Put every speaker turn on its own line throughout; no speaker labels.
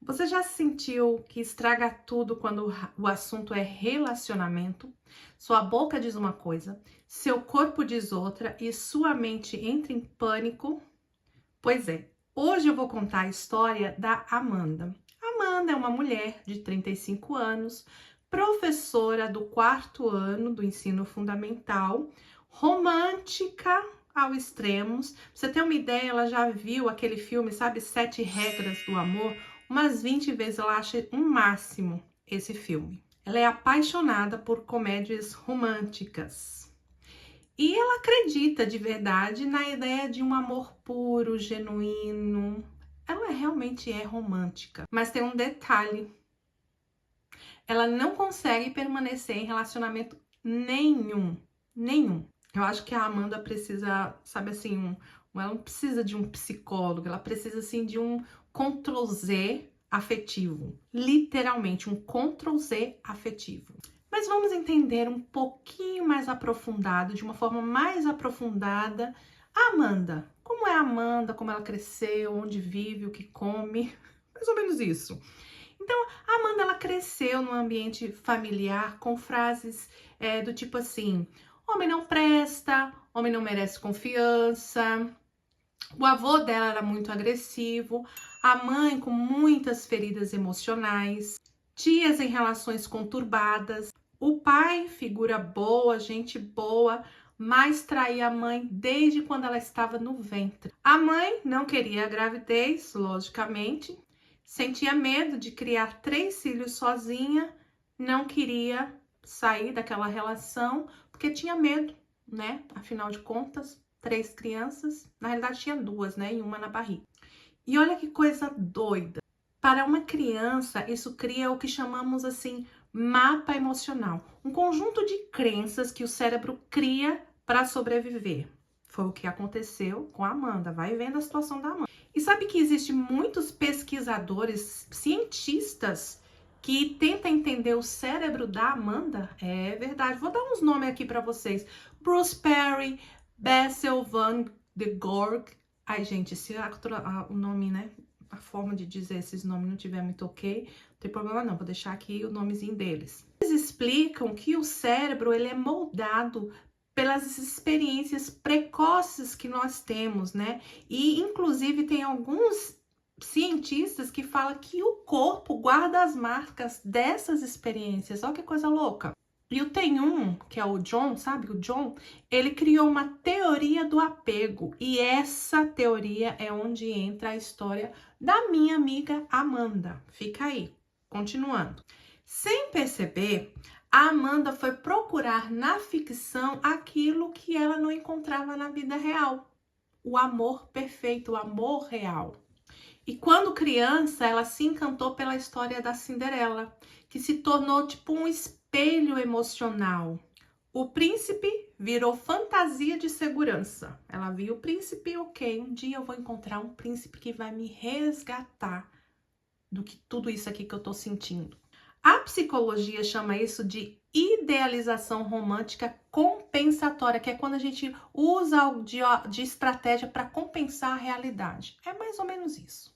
Você já sentiu que estraga tudo quando o assunto é relacionamento? Sua boca diz uma coisa, seu corpo diz outra e sua mente entra em pânico? Pois é, hoje eu vou contar a história da Amanda. Amanda é uma mulher de 35 anos, professora do 4º ano do ensino fundamental, romântica ao extremo. Pra você ter uma ideia, ela já viu aquele filme, sabe, 7 Regras do Amor? Umas 20 vezes, ela acha um máximo esse filme. Ela é apaixonada por comédias românticas. E ela acredita de verdade na ideia de um amor puro, genuíno. Ela realmente é romântica. Mas tem um detalhe. Ela não consegue permanecer em relacionamento nenhum. Nenhum. Eu acho que a Amanda precisa, sabe assim, ela não precisa de um psicólogo, ela precisa assim de um Ctrl+Z afetivo. Literalmente, um Ctrl+Z afetivo. Mas vamos entender um pouquinho mais aprofundado, de uma forma mais aprofundada, a Amanda. Como é a Amanda, como ela cresceu, onde vive, o que come, mais ou menos isso. Então, a Amanda, ela cresceu num ambiente familiar com frases do tipo assim: homem não presta, homem não merece confiança. O avô dela era muito agressivo, a mãe com muitas feridas emocionais, tias em relações conturbadas, o pai, figura boa, gente boa, mas traía a mãe desde quando ela estava no ventre. A mãe não queria a gravidez, logicamente, sentia medo de criar 3 filhos sozinha, não queria sair daquela relação porque tinha medo, né? Afinal de contas, 3 crianças, na realidade tinha 2, né? E uma na barriga. E olha que coisa doida. Para uma criança, isso cria o que chamamos assim, mapa emocional. Um conjunto de crenças que o cérebro cria para sobreviver. Foi o que aconteceu com a Amanda. Vai vendo a situação da Amanda. E sabe que existem muitos pesquisadores, cientistas, que tentam entender o cérebro da Amanda? É verdade. Vou dar uns nomes aqui para vocês. Bruce Perry, Bessel van der Gorg. Ai, gente, se o nome, né? A forma de dizer esses nomes não tiver muito ok, não tem problema não, vou deixar aqui o nomezinho deles. Eles explicam que o cérebro, ele é moldado pelas experiências precoces que nós temos, né? E, inclusive, tem alguns cientistas que falam que o corpo guarda as marcas dessas experiências. Olha que coisa louca. E tem um, que é o John, sabe? O John, ele criou uma teoria do apego. E essa teoria é onde entra a história da minha amiga Amanda. Fica aí, continuando. Sem perceber, a Amanda foi procurar na ficção aquilo que ela não encontrava na vida real. O amor perfeito, o amor real. E quando criança, ela se encantou pela história da Cinderela, que se tornou tipo um espelho emocional. O príncipe virou fantasia de segurança. Ela viu o príncipe, ok, um dia eu vou encontrar um príncipe que vai me resgatar do que tudo isso aqui que eu tô sentindo. A psicologia chama isso de idealização romântica compensatória, que é quando a gente usa algo de estratégia para compensar a realidade. É mais ou menos isso.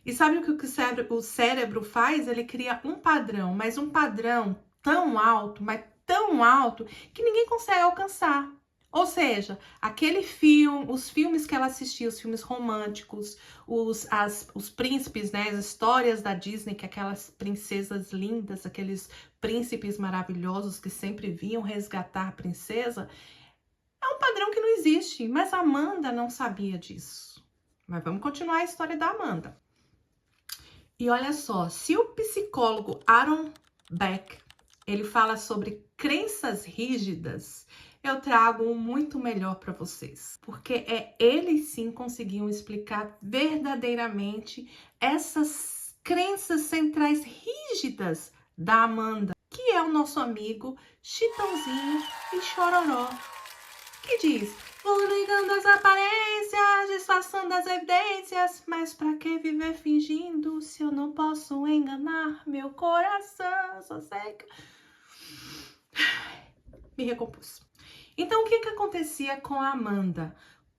E sabe o que o cérebro faz? Ele cria um padrão, mas um padrão tão alto, mas tão alto, que ninguém consegue alcançar. Ou seja, aquele filme, os filmes que ela assistia, os filmes românticos, os príncipes, né, as histórias da Disney, que aquelas princesas lindas, aqueles príncipes maravilhosos que sempre vinham resgatar a princesa, é um padrão que não existe, mas a Amanda não sabia disso. Mas vamos continuar a história da Amanda. E olha só, se o psicólogo Aaron Beck, ele fala sobre crenças rígidas, eu trago um muito melhor para vocês, porque eles sim conseguiam explicar verdadeiramente essas crenças centrais rígidas da Amanda, que é o nosso amigo Chitãozinho e Chororó, que diz: vou negando as aparências, disfarçando as evidências, mas pra que viver fingindo se eu não posso enganar meu coração? Só sei que... Me recompus. Então, o que acontecia com a Amanda?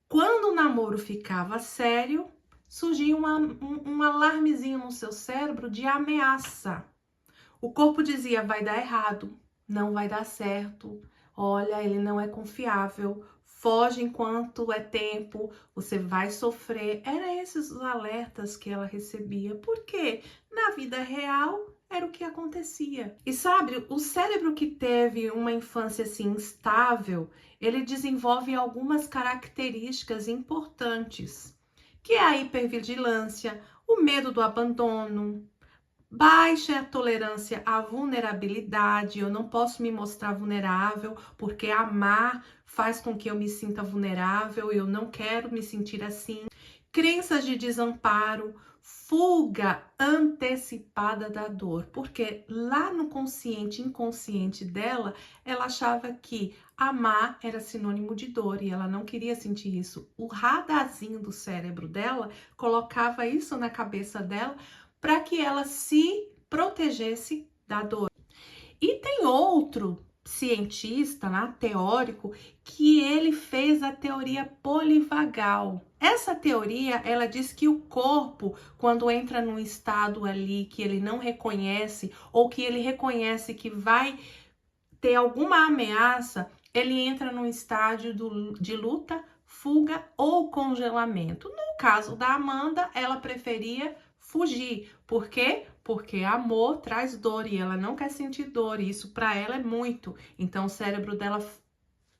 Quando o namoro ficava sério, surgiu um alarmezinho no seu cérebro de ameaça. O corpo dizia, vai dar errado, não vai dar certo, olha, ele não é confiável, foge enquanto é tempo, você vai sofrer. Eram esses os alertas que ela recebia, porque na vida real era o que acontecia. E sabe, o cérebro que teve uma infância assim instável, ele desenvolve algumas características importantes, que é a hipervigilância, o medo do abandono, baixa tolerância à vulnerabilidade. Eu não posso me mostrar vulnerável, porque amar faz com que eu me sinta vulnerável, eu não quero me sentir assim. Crenças de desamparo, fuga antecipada da dor, porque lá no consciente, inconsciente dela, ela achava que amar era sinônimo de dor e ela não queria sentir isso. O radarzinho do cérebro dela colocava isso na cabeça dela para que ela se protegesse da dor. E tem outro cientista, né, teórico, que ele fez a teoria polivagal. Essa teoria, ela diz que o corpo, quando entra num estado ali que ele não reconhece, ou que ele reconhece que vai ter alguma ameaça, ele entra num estágio de luta, fuga ou congelamento. No caso da Amanda, ela preferia fugir. Por quê? Porque amor traz dor e ela não quer sentir dor, e isso para ela é muito. Então o cérebro dela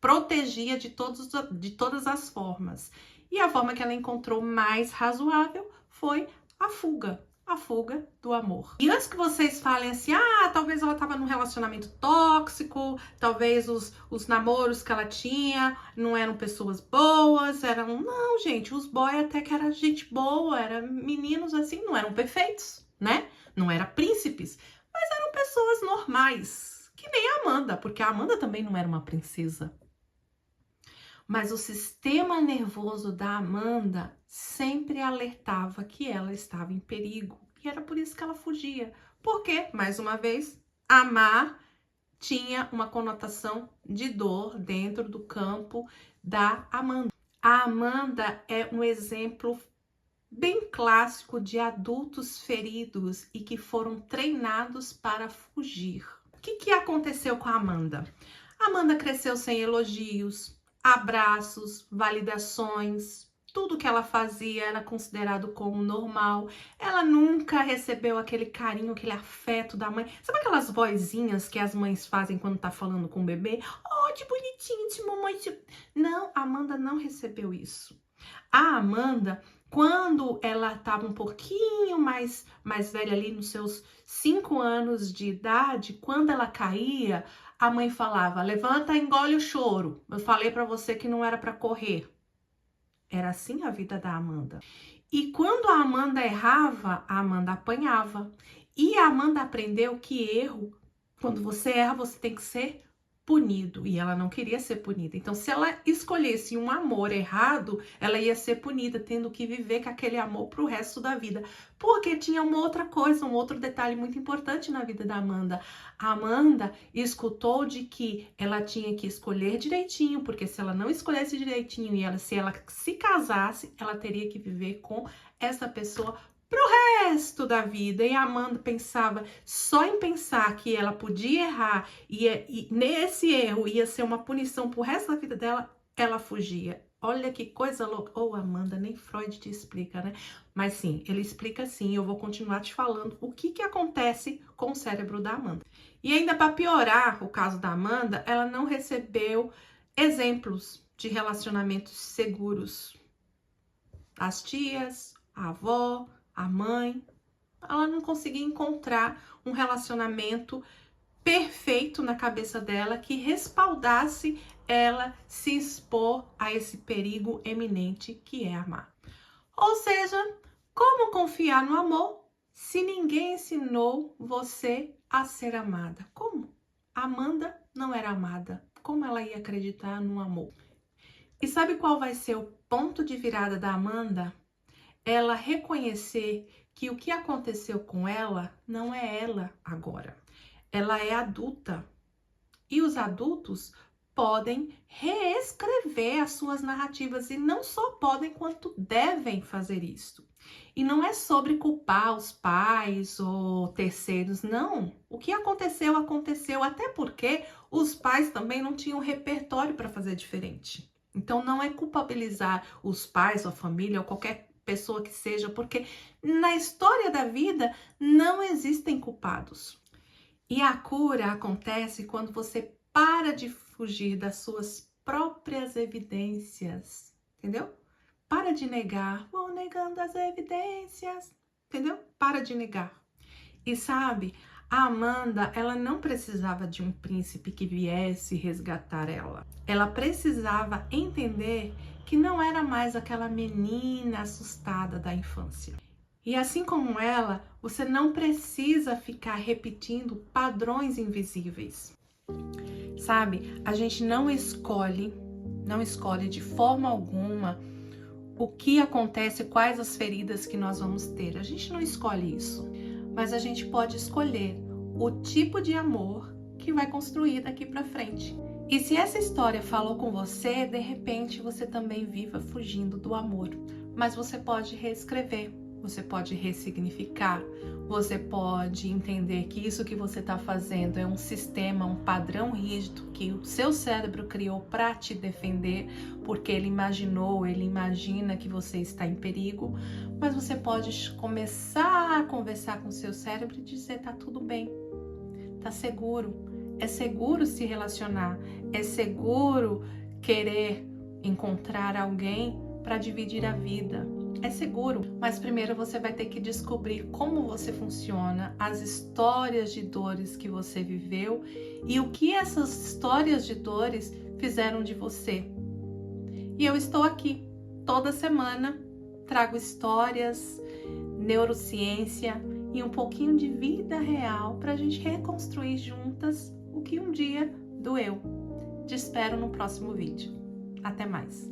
protegia de todas as formas. E a forma que ela encontrou mais razoável foi a fuga do amor. E antes que vocês falem assim, talvez ela estava num relacionamento tóxico, talvez os namoros que ela tinha não eram pessoas boas, não, gente, os boys até que era gente boa, eram meninos assim, não eram perfeitos, né? Não eram príncipes, mas eram pessoas normais, que nem a Amanda, porque a Amanda também não era uma princesa. Mas o sistema nervoso da Amanda sempre alertava que ela estava em perigo. E era por isso que ela fugia. Porque, mais uma vez, amar tinha uma conotação de dor dentro do campo da Amanda. A Amanda é um exemplo bem clássico de adultos feridos e que foram treinados para fugir. O que aconteceu com a Amanda? A Amanda cresceu sem elogios, abraços, validações, tudo que ela fazia era considerado como normal. Ela nunca recebeu aquele carinho, aquele afeto da mãe. Sabe aquelas vozinhas que as mães fazem quando tá falando com o bebê? Oh, que bonitinho, de mamãe. Não, a Amanda não recebeu isso. A Amanda, quando ela estava um pouquinho mais velha ali, nos seus 5 anos de idade, quando ela caía, a mãe falava, levanta, engole o choro. Eu falei para você que não era para correr. Era assim a vida da Amanda. E quando a Amanda errava, a Amanda apanhava. E a Amanda aprendeu que erro, quando você erra, você tem que ser punido, e ela não queria ser punida. Então, se ela escolhesse um amor errado, ela ia ser punida, tendo que viver com aquele amor pro resto da vida. Porque tinha uma outra coisa, um outro detalhe muito importante na vida da Amanda. A Amanda escutou de que ela tinha que escolher direitinho, porque se ela não escolhesse direitinho e se ela se casasse, ela teria que viver com essa pessoa pro resto da vida. E a Amanda pensava, só em pensar que ela podia errar e nesse erro ia ser uma punição pro resto da vida dela, ela fugia. Olha que coisa louca. Amanda, nem Freud te explica, né? Mas sim, ele explica sim. Eu vou continuar te falando o que acontece com o cérebro da Amanda. E ainda para piorar o caso da Amanda, ela não recebeu exemplos de relacionamentos seguros. As tias, a avó, a mãe, ela não conseguia encontrar um relacionamento perfeito na cabeça dela que respaldasse ela se expor a esse perigo eminente que é amar. Ou seja, como confiar no amor se ninguém ensinou você a ser amada? Como? Amanda não era amada. Como ela ia acreditar no amor? E sabe qual vai ser o ponto de virada da Amanda? Ela reconhecer que o que aconteceu com ela não é ela agora. Ela é adulta. E os adultos podem reescrever as suas narrativas e não só podem, quanto devem fazer isso. E não é sobre culpar os pais ou terceiros, não. O que aconteceu, aconteceu, até porque os pais também não tinham repertório para fazer diferente. Então não é culpabilizar os pais ou a família ou qualquer pessoa que seja, porque na história da vida não existem culpados. E a cura acontece quando você para de fugir das suas próprias evidências, entendeu? Para de negar, vou negando as evidências, entendeu? Para de negar. E sabe, a Amanda, ela não precisava de um príncipe que viesse resgatar ela. Ela precisava entender que não era mais aquela menina assustada da infância. E assim como ela, você não precisa ficar repetindo padrões invisíveis. Sabe, a gente não escolhe de forma alguma o que acontece, quais as feridas que nós vamos ter. A gente não escolhe isso, mas a gente pode escolher o tipo de amor que vai construir daqui para frente. E se essa história falou com você, de repente você também viva fugindo do amor, mas você pode reescrever. Você pode ressignificar, você pode entender que isso que você está fazendo é um sistema, um padrão rígido que o seu cérebro criou para te defender, porque ele imagina que você está em perigo, mas você pode começar a conversar com o seu cérebro e dizer: tá tudo bem, tá seguro, é seguro se relacionar, é seguro querer encontrar alguém para dividir a vida. É seguro, mas primeiro você vai ter que descobrir como você funciona, as histórias de dores que você viveu e o que essas histórias de dores fizeram de você. E eu estou aqui toda semana, trago histórias, neurociência e um pouquinho de vida real para a gente reconstruir juntas o que um dia doeu. Te espero no próximo vídeo. Até mais!